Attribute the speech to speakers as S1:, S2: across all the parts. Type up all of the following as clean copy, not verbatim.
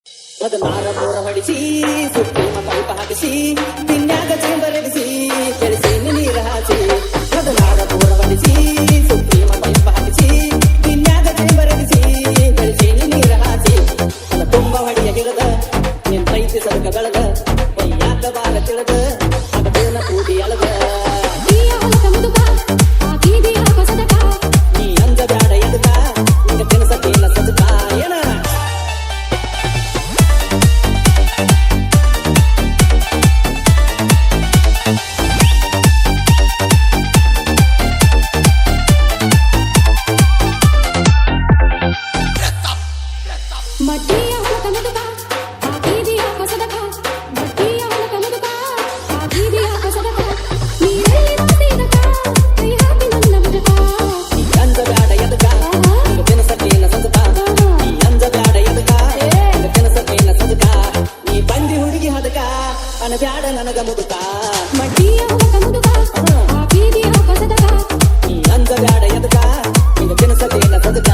S1: 16 ಪೂರ ಹೊಡಿಸಿ ಸುಪ್ರೀಮ ಪೈಪ ಹಾಕಿಸಿ ತಿನ್ಯಾಗ ಚೇಂಬರಡಿಸಿ ಬೆಳೆಸಿ ನೀರ ಹಾಸಿ 16 ಪೂರ ಹೊಡಿಸಿ ಸುಪ್ರೀಮ ಪೈಪ ಹಾಕಿಸಿ ತಿನ್ಯಾಗ ಚೇಂಬರಡಿಸಿ ಬೆಳೆಸಿ ನೀರ ಹಾಸಿ ಅಲ್ಲ ತುಂಬ ಹೊಡಿಯ ಗಿಡದ ನಿಂತೈತಿ ಸರಕ ಬೆಳದ ಯಾಕ ಬಾಲ ತಿಳಿದ ಅಗದೇನ ಕೂಡಿ ಅಳದ ನೀ ಅಂದ ಬ್ಯಾಡ ಎದಕ ನಿಂಗ ತಿನಸಕೇನ ಸದಕ ಏನ ಬ್ಯಾಡ ನನಗ ಮುದುಕ ನೀ ಅಂದ ಬ್ಯಾಡ ಎದಕ ನಿಂಗ ತಿನಸಕೇನ ಸದಕ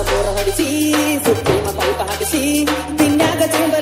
S1: ಪೂರ ಹೊಡಿಸಿ ಸುಪ್ರೀಮ ಪೈಪ ಹಾಕಿಸಿ ತಿನ್ಯಾಗ ಚೇಂಬರ್